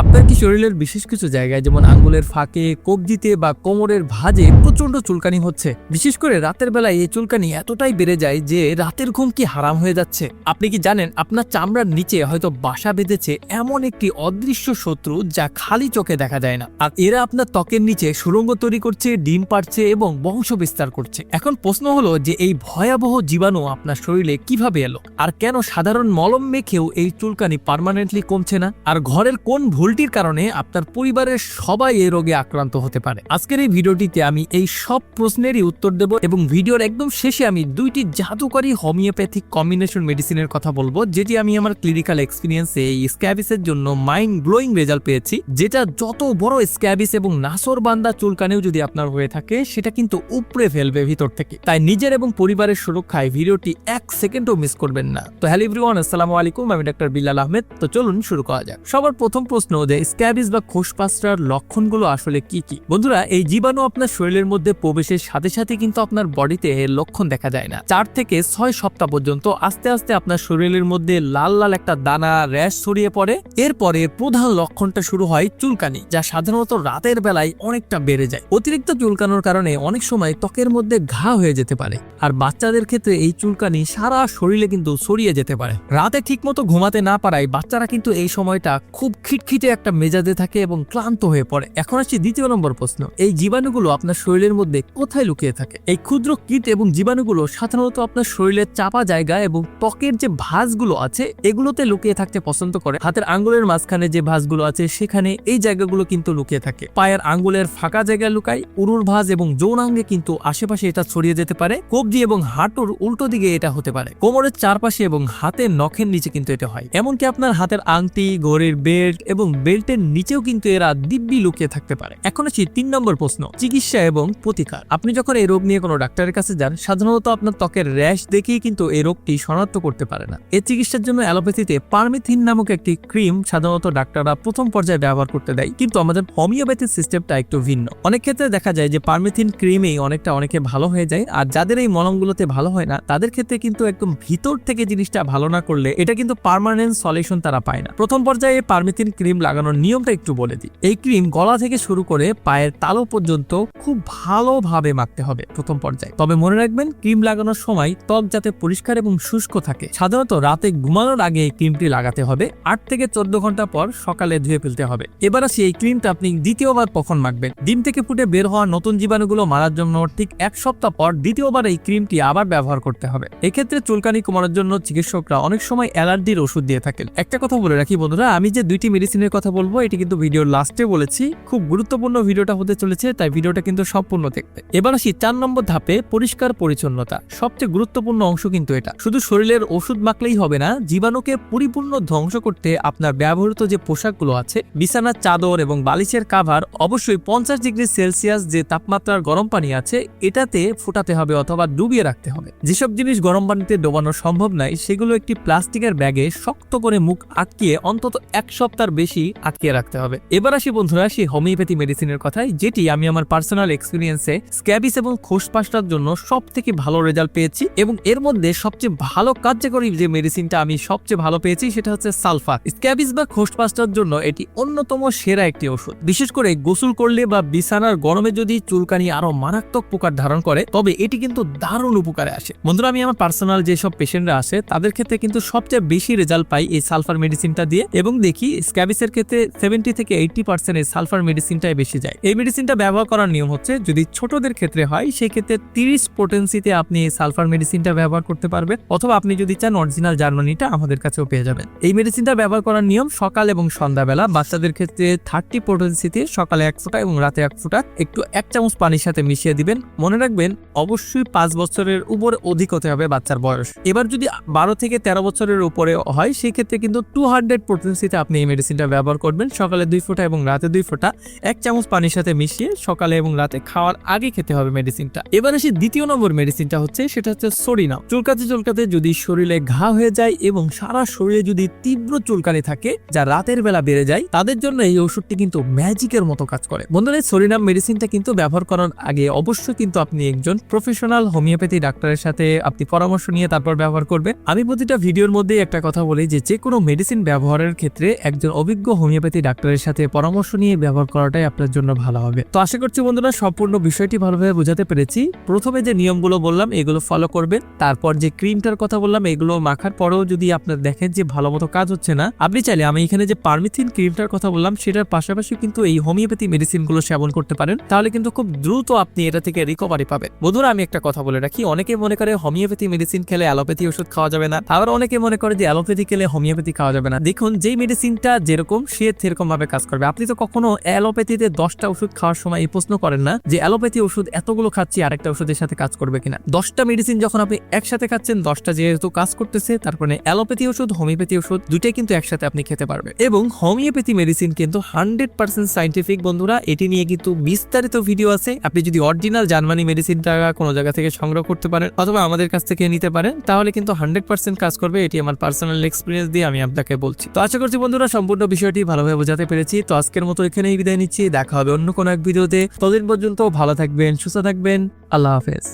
আপনার কি শরীরের বিশেষ কিছু জায়গায় যেমন আঙ্গুলের ফাঁকে, কবজিতে বা কোমরের ভাঁজে প্রচন্ড চুলকানি হচ্ছে? বিশেষ করে রাতের বেলায় এই চুলকানি এতটাই বেড়ে যায় যে রাতের ঘুম কি হারাম হয়ে যাচ্ছে। আপনি কি জানেন আপনার চামড়ার নিচে হয়তো বাসা বেঁধেছে এমন একটি অদৃশ্য শত্রু যা খালি চোখে দেখা যায় না, আর এরা আপনার ত্বকের নিচে সুড়ঙ্গ তৈরি করছে, ডিম পাড়ছে এবং বংশ বিস্তার করছে। এখন প্রশ্ন হলো যে এই ভয়াবহ জীবাণু আপনার শরীরে কিভাবে এলো, আর কেন সাধারণ মলম মেখেও এই চুলকানি পার্মানেন্টলি কমছে না, আর ঘরের কোন ভুলটির কারণে আপনার পরিবারের সবাই এই রোগে আক্রান্ত হতে পারে। আজকের এই ভিডিওটিতে আমি এই সব প্রশ্নেরই উত্তর দেব এবং ভিডিওর একদম শেষে আমি দুইটি জাদুকরী হোমিওপ্যাথিক কম্বিনেশন মেডিসিনের কথা বলবো, যেটি আমি আমার ক্লিনিক্যাল এক্সপিরিয়েন্সে এই স্ক্যাবিসের জন্য মাইন্ড ব্লোয়িং রেজাল্ট পেয়েছি, যেটা যত বড় স্ক্যাবিস এবং নাসর বান্দা চুলকানিও যদি আপনার হয়ে থাকে সেটা কিন্তু উপড়ে ফেলবে ভিতর থেকে। তাই নিজের এবং পরিবারের সুরক্ষায় ভিডিওটি এক সেকেন্ডও মিস করবেন না। তো হ্যালো এভরিওয়ান, আসসালামু আলাইকুম, আমি ডাক্তার বিলাল আহমেদ। তো চলুন শুরু করা যাক। সবার প্রথম প্রশ্ন যে স্ক্যাবিস বা খোসপাসটার লক্ষণগুলো আসলে কি কি? বন্ধুরা, এই জীবাণু আপনার শরীরের মধ্যে প্রবেশের সাথে সাথে কিন্তু আপনার বডিতে এর লক্ষণ দেখা যায় না। 4 থেকে 6 সপ্তাহ পর্যন্ত আস্তে আস্তে আপনার শরীরের মধ্যে লাল লাল একটা দানা র্যাশ ছড়িয়ে পড়ে। এরপরে প্রধান লক্ষণটা শুরু হয় চুলকানি, যা সাধারণত রাতের বেলায় অনেকটা বেড়ে যায়। অতিরিক্ত চুলকানোর কারণে অনেক সময় ত্বকের মধ্যে ঘা হয়ে যেতে পারে, আর বাচ্চাদের ক্ষেত্রে এই চুলকানি সারা শরীরে কিন্তু ছড়িয়ে যেতে পারে। রাতে ঠিকমতো ঘুমাতে না পারায় বাচ্চারা কিন্তু এই সময়টা খুব খিটখিটে একটা মেজাজে থাকে এবং ক্লান্ত হয়ে পড়ে। এখন আসছি দ্বিতীয় নম্বর প্রশ্ন, এই জীবাণুগুলো আপনার শরীরের মধ্যে কোথায় লুকিয়ে থাকে? এই ক্ষুদ্র কীট এবং জীবাণুগুলো সাধারণত আপনার শরীরের চাপা জায়গা এবং ত্বকের যে ভাঁজগুলো আছে এগুলোতে লুকিয়ে থাকতে পছন্দ করে। হাতের আঙ্গুলের মাঝখানে যে ভাঁজগুলো আছে সেখানে এই জায়গাগুলো কিন্তু লুকিয়ে থাকে। পায়ের আঙ্গুলের ফাঁকা জায়গায় লুকায়, উরুর ভাঁজ এবং যৌনাঙ্গে কিন্তু আশেপাশে এটা ছড়িয়ে যেতে পারে। কবজি এবং হাঁটুর উল্টো দিকে এটা হতে পারে। কোমরের চারপাশে এবং হাতের নখের নিচে কিন্তু এটা হয়। এমনকি আপনার হাতের আংটি, ঘড়ির বেল্ট এবং বেল্টের নিচেও কিন্তু এরা দিব্যি লুকিয়ে থাকতে পারে। এখন আসি 3 নম্বর প্রশ্ন, চিকিৎসা এবং প্রতিকার। আপনি যখন এই রোগ নিয়ে কোনো ডাক্তারের কাছে যান, সাধারণত আপনার ত্বকের র্যাশ দেখেই কিন্তু এই রোগটি শনাক্ত করতে পারে না। এই চিকিৎসার জন্য অ্যালোপ্যাথিতে পারমিথিন নামক একটি ক্রিম সাধারণত ডাক্তাররা প্রথম পর্যায়ে ব্যবহার করতে দেয়, কিন্তু আমাদের হোমিওপ্যাথি সিস্টেমটা একটু ভিন্ন। অনেক ক্ষেত্রে দেখা যায় যে পারমিথিন ক্রিমেই অনেকে ভালো হয়ে যায়, আর যাদের এই মলমগুলোতে ভালো হয় না তাদের ক্ষেত্রে কিন্তু একদম ভিতর থেকে জিনিসটা ভালো না করলে এটা কিন্তু পার্মানেন্ট সলিউশন তারা পায় না। প্রথম পর্যায়ে পারমিথিন ক্রিম লাগানোর নিয়মটা একটু বলে দিই। এই ক্রিম গলা থেকে শুরু করে পায়ের তালু পর্যন্ত খুব ভালোভাবে মাখতে হবে প্রথম পর্যায়ে। তবে মনে রাখবেন, ক্রিম লাগানোর সময় ত্বক যাতে পরিষ্কার এবং শুষ্ক থাকে। সাধারণত রাতে ঘুমানোর আগে এই ক্রিমটি লাগাতে হবে। 8 থেকে 14 ঘন্টা পর সকালে ধুয়ে ফেলতে হবে। এবার আসি এই ক্রিমটা আপনি দ্বিতীয়বার কখন মাখবেন। ডিম থেকে ফুটে বের হওয়া নতুন জীবাণুগুলো মারার জন্য ঠিক 1 সপ্তাহ পর দ্বিতীয়বার এই ক্রিমটি আবার ব্যবহার করতে হবে। এক্ষেত্রে চুলকানি কমানোর জন্য চিকিৎসকরা অনেক সময় অ্যালার্জির ওষুধ দিয়ে থাকেন। একটা কথা বলে রাখি বন্ধুরা, আমি যে 2টি মেডিসিনের কথা বলবো এটি কিন্তু ভিডিওর লাস্টে বলেছি। খুব গুরুত্বপূর্ণ ভিডিওটা হতে চলেছে, তাই ভিডিওটা কিন্তু সম্পূর্ণ দেখতে। এবার আসি 4 নম্বর ধাপে, পরিষ্কার পরিচ্ছন্নতা। সবচেয়ে গুরুত্বপূর্ণ অংশ কিন্তু এটা। শুধু শরীরের ওষুধ মাখলেই হবে না, জীবাণুকে পরিপূর্ণ ধ্বংস করতে আপনার ব্যবহৃত যে পোশাকগুলো আছে, বিছানার চাদর এবং বালিশের কাভার অবশ্যই 50 ডিগ্রি সেলসিয়াস যে তাপমাত্রার গরম পানি আছে এটাতে ফোটাতে হবে অথবা ডুবিয়ে রাখতে হবে। যেসব জিনিস গরম পানিতে ডোবানো সম্ভব নয় সেগুলো একটি প্লাস্টিকের ব্যাগে শক্ত করে মুখ আটকিয়ে অন্তত 1 সপ্তাহ বেশি আটকিয়ে রাখতে হবে। এবার আসি বন্ধুরা সেই হোমিওপ্যাথি মেডিসিনের কথায়, যেটি আমি আমার পার্সোনাল এক্সপিরিয়েন্সে স্ক্যাবিস এবং খোসপাসটার জন্য সব থেকে ভালো রেজাল্ট পেয়েছি, এবং এর মধ্যে সবচেয়ে ভালো কার্যকরী যে মেডিসিনটা আমি সবচেয়ে ভালো পেয়েছি সেটা হচ্ছে সালফার। স্ক্যাবিস বা খোসপাসটার জন্য এটি অন্যতম সেরা একটি ওষুধ। বিশেষ করে গোসল করলে বা বিছানার গরমে যদি চুলকানি আরো মারাত্মক প্রকার ধারণ করে তবে এটি কিন্তু দারুণ উপকারে আসে। বন্ধুরা, আমি আমার পার্সোনাল যেসব পেশেন্টরা আসে তাদের ক্ষেত্রে কিন্তু সবচেয়ে বেশি রেজাল্ট পাই এই সালফার মেডিসিনটা দিয়ে, এবং দেখি স্ক্যাবিসের ক্ষেত্রে 70 থেকে 80% এই সালফার মেডিসিনটাই বেশি যায়। এই মেডিসিনটা ব্যবহার করার নিয়ম হচ্ছে, যদি ছোটদের ক্ষেত্রে হয় সেই ক্ষেত্রে 30 পোটেন্সিতে আপনি এই সালফার মেডিসিনটা ব্যবহার করতে পারবেন, অথবা আপনি যদি চান অরিজিনাল জার্মানিটা আমাদের কাছেও পেয়ে যাবেন। এই মেডিসিনটা ব্যবহার করার নিয়ম, সকাল এবং সন্ধ্যাবেলা। বাচ্চাদের ক্ষেত্রে 30 পোটেন্সিতে সকালে 1 ফোঁটা এবং রাতে 1 ফোঁটা একটু 1 চামচ পানির সাথে মিশিয়ে দিবেন। মনে রাখবেন অবশ্যই 5 বছরের উপরে অধিক হতে হবে বাচ্চার বয়স। এবার যদি 12 থেকে 13 বছরের উপরে হয় সেই ক্ষেত্রে কিন্তু 200 পোটেন্সিতে আপনি এই মেডিসিনটা ব্যবহার করবেন। সকালে 2 ফোঁটা এবং রাতে 2 ফোঁটা 1 চামচ পানির সাথে মিশিয়ে সকালে এবং রাতে খাওয়ার আগে খেতে হবে মেডিসিনটা। এবার আসি দ্বিতীয় নম্বর মেডিসিনটা হচ্ছে, সেটা হচ্ছে সোডিনাম। চুলকাতে যদি শরীরে ঘা হয়ে যায় এবং সারা শরীরে যদি তীব্র চুলকানি থাকে যা রাতের বেলা বেড়ে যায়, তাদের জন্য এই ওষুধটি কিন্তু ম্যাজিকের মতো কাজ করে। বন্ধুরা, সোডিনাম মেডিসিনটা কিন্তু ব্যবহার করার আগে অবশ্যই কিন্তু আপনি একজন প্রফেশনাল হোমিওপ্যাথি ডাক্তারের সাথে আপনি পরামর্শ নিয়ে তারপর ব্যবহার করবেন। আমি প্রতিটা ভিডিওর মধ্যে একটা কথা বলি যে কোনো মেডিসিন ব্যবহারের ক্ষেত্রে একজন অভিজ্ঞ বিশেষজ্ঞ হোমিওপ্যাথি ডাক্তারের সাথে পরামর্শ নিয়ে ব্যবহার করাটাই আপনার জন্য ভালো হবে। তো আশা করছি বন্ধুরা সম্পূর্ণ বিষয়টি ভালোভাবে বোঝাতে পেরেছি। প্রথমে যে নিয়মগুলো বললাম এগুলো ফলো করবেন, তারপর যে ক্রিমটার কথা বললাম এগুলো মাখার পরেও যদি আপনার দেখেন যে ভালো মতো কাজ হচ্ছে না, আপনি চাইলে আমি এখানে যে পারমিথিন ক্রিমটার কথা বললাম সেটার পাশাপাশি কিন্তু এই হোমিওপ্যাথি মেডিসিনগুলো সেবন করতে পারেন, তাহলে কিন্তু খুব দ্রুত আপনি এটা থেকে রিকভারি পাবেন। বন্ধুরা আমি একটা কথা বলে রাখি, অনেকে মনে করে হোমিওপ্যাথি মেডিসিন খেলে অ্যালোপ্যাথি ওষুধ খাওয়া যাবে না, আবার অনেকে মনে করে যে অ্যালোপ্যাথি খেলে হোমিওপ্যাথি খাওয়া যাবে না। দেখুন যেই মেডিসিনটা যেরকম সে সেরকম ভাবে কাজ করবে। আপনি তো কখনো অ্যালোপ্যাথিতে 10টা ওষুধ খাওয়ার সময় এই প্রশ্ন করেন না যে অ্যালোপ্যাথি ওষুধ এতগুলো খাচ্ছি আরেকটা ওষুধের সাথে কাজ করবে কিনা। 10টা মেডিসিন যখন আপনি একসাথে খাচ্ছেন, 10টা যেহেতু কাজ করতেছে, তারপরে অ্যালোপ্যাথি ওষুধ হোমিওপ্যাথি ওষুধ দুইটাই কিন্তু একসাথে আপনি খেতে পারবেন। এবং হোমিওপ্যাথি মেডিসিন কিন্তু 100% সাইন্টিফিক বন্ধুরা, এটি নিয়ে কিন্তু বিস্তারিত ভিডিও আছে। আপনি যদি অরিজিনাল জার্মানি মেডিসিনটা কোনো জায়গা থেকে সংগ্রহ করতে পারেন অথবা আমাদের কাছ থেকে নিতে পারেন, তাহলে কিন্তু 100% কাজ করবে। এটি আমার পার্সোনাল এক্সপিরিয়েন্স দিয়ে আমি আপনাকে বলছি। তো আশা করছি বন্ধুরা সম্পূর্ণ বিষয়টি ভালোভাবে বোঝাতে পেরেছি। তো আজকের মতো এখানেই বিদায় নিচ্ছি, দেখা হবে অন্য কোনো এক ভিডিওতে। ততদিন পর্যন্ত ভালো থাকবেন, সুস্থ থাকবেন, আল্লাহ হাফেজ।